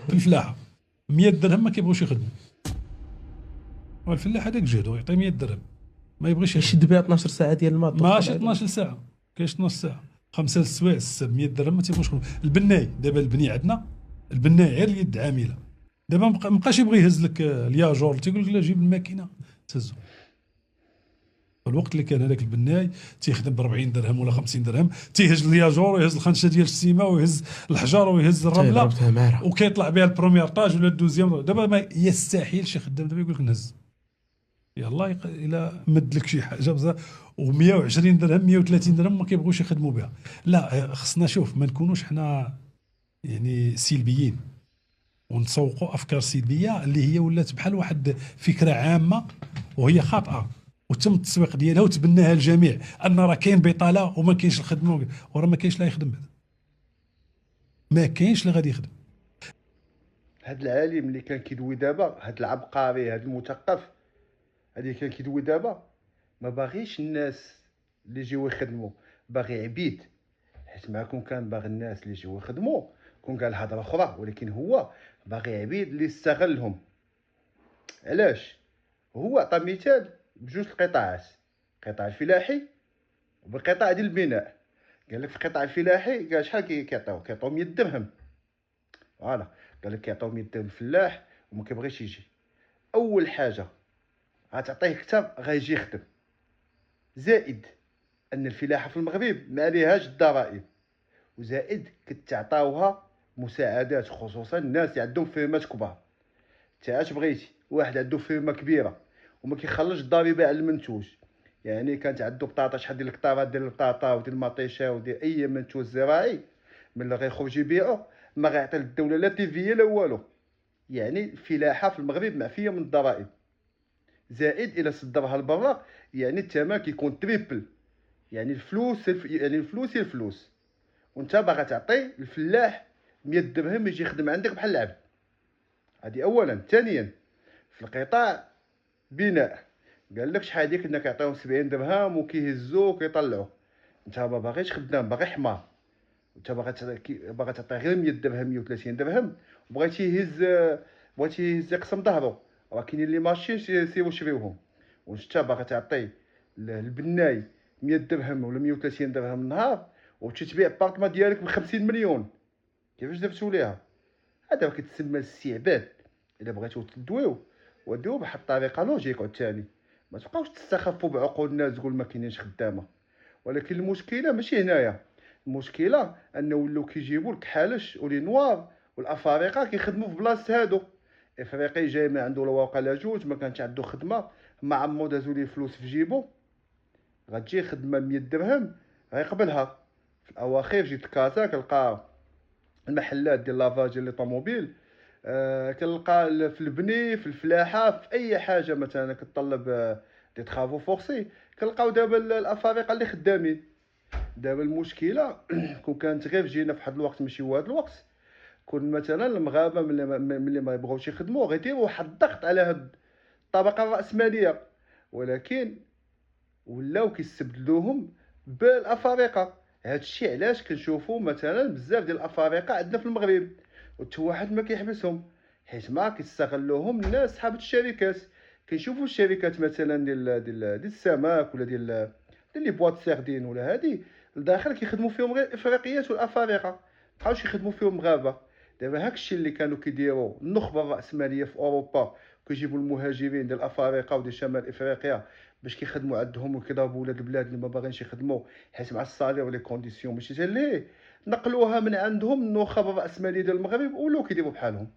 في الفلاحه 100 درهم ما كيبغوش يخدموا. والفلاح هذاك جهدو يعطيه 100 درهم ما يبغيش يخدم. يشد بها 12 ساعه ديال الماء. ماشي 12 ساعه، كاينش نص ساعه، 5 السوايع 6 ب 100 درهم ما تيبغوش يخدموا. البناي دابا البني عندنا البناي غير اليد عامله، دابا مابقاش يبغي يهز لك الياجور، تيقول لك لا جيب الماكينه تهزو. الوقت اللي كان هذاك البناي تيخدم ب 40 درهم ولا 50 درهم، تيهز الياجور ويهز الخنشه ديال السيما ويهز الحجر ويهز الرمله وكيطلع بها البروميير طاج ولا الدوزيام. دابا ما يستحيل شي خدام دابا يقول لك نهز، يلا الى مد لك شي حاجه بزاف و120 درهم 130 درهم ما كيبغوش يخدموا بها. لا خصنا شوف ما نكونوش حنا يعني سلبيين ونسوقوا افكار سلبيه اللي هي ولات بحال واحد فكره عامه وهي خاطئه، وتم التسويق ديالها وتبناها الجميع ان راه كاين بطاله وما كاينش الخدمه، وراه ما كاينش لا يخدم بعد، ما كاينش اللي غادي يخدم. هاد العالم اللي كان كيدوي دابا، هاد العبقري، هاد المثقف، هاد اللي كان كيدوي دابا ما باغيش الناس اللي يجيو يخدموا، باغي عبيد. حيت معكم كان باغي الناس اللي يجيو يخدموا كون قال هضره اخرى، ولكن هو باغي عبيد اللي يستغلهم. علاش؟ هو عطى مثال بجوج القطاعات، القطاع الفلاحي وبالقطاع ديال البناء. قال لك في القطاع الفلاحي قال شحال كيعطيو 100 درهم. فوالا قال لك كيعطيو 100 درهم الفلاح وما كيبغيش يجي. اول حاجه غتعطيه كتاب غيجي يخدم، زائد ان الفلاحه في المغرب ما عليهاش الضرائب، وزائد كتعطاوها مساعدات خصوصا الناس اللي عندهم فيرمات كبار. تا اش بغيتي واحد عنده فيرما كبيره وما كيخلصش الضريبه على المنتوج، يعني كانت عنده بطاطا، شحال ديال القطارات ديال البطاطا وديال المطيشه وديال اي منتوج زراعي ملي غيخرج يبيعو ما غيعطي للدوله لا تيفيه لا والو. يعني الفلاحه في المغرب معفيه من الضرائب، زائد الى صدرها لبرا يعني الثمن كيكون تريبل. يعني الفلوس يعني الفلوس هي الفلوس، وانت باغا تعطي الفلاح 100 درهم يجي يخدم عندك بحال العبد. هذه اولا. ثانيا في القطاع بناء قال لك شحال ديك انك يعطيهم 70 درهم وكيهزوه وكيطلعوا، انت ما باغيش خدام باغي حمار، انت باغا تعطي غير 100 درهم 130 درهم وبغيتي يهز يقسم ظهرو. راه كاينين لي ماشين سيروا شريوهم. وانت باغا تعطي البناي 100 درهم ولا 130 درهم النهار وتبيع البارطما ديالك ب 50 مليون، كيفاش درتو ليها؟ هذا كيتسمى الاستعباد. الا بغيتو تدويو وديوه بواحد الطريقه لوجيك عاوتاني، ما تبقاوش تستخفوا بعقول الناس تقول ما كاينينش خدامه. ولكن المشكله ماشي هنايا، المشكله انه ولاو كيجيبوا لك حالش ولي نوار والافارقه كيخدموا في بلاصه هادو. افريقي جاي ما عنده لا واقع لا جوج، ما كانش عنده خدمه، ما عمو دازو ليه فلوس في جيبو، غتجي خدمه 100 درهم غيقبلها. في الاواخر جيت لكازا كنلقى المحلات ديال لافاج ديال لي طوموبيل، كنلقى في البني في الفلاحه في اي حاجه مثلا كتطلب دي ترافو فورسي كنلقاو دابا الافارقه اللي خدامين. دابا المشكله كون كانت غير جينا في واحد الوقت ماشي هو هذا الوقت، كون مثلا المغاربه ملي ما يبغوش يخدموا غيديروا واحد الضغط على هاد الطبقه الراسماليه، ولكن ولاو كيستبدلوهم بالافارقه. هادشي علاش كنشوفوا مثلا بزاف ديال الافارقه عندنا في المغرب وحتى واحد ما كيحبسهم، حيت ما كيستغلوهم الناس صحاب الشركات. كنشوفوا الشركات مثلا ديال السمك ولا ديال لي بواط ساردين ولا هادي لداخل كيخدموا فيهم غير الافريقيات والافارقه، مابقاوش يخدموا فيهم مغاربه. دابا هاكشي اللي كانوا كيديروا النخبه الراسماليه في اوروبا، كيجيبوا المهاجرين ديال الافارقه وديال شمال افريقيا باش كيخدموا عندهم وكيضربوا ولاد البلاد اللي ما باغينش يخدموا حيت مع الصالير ولي كونديسيون ماشي حتى ليه، نقلوها من عندهم النخب الراسماليه ديال المغرب ولاو كيديروا بحالهم.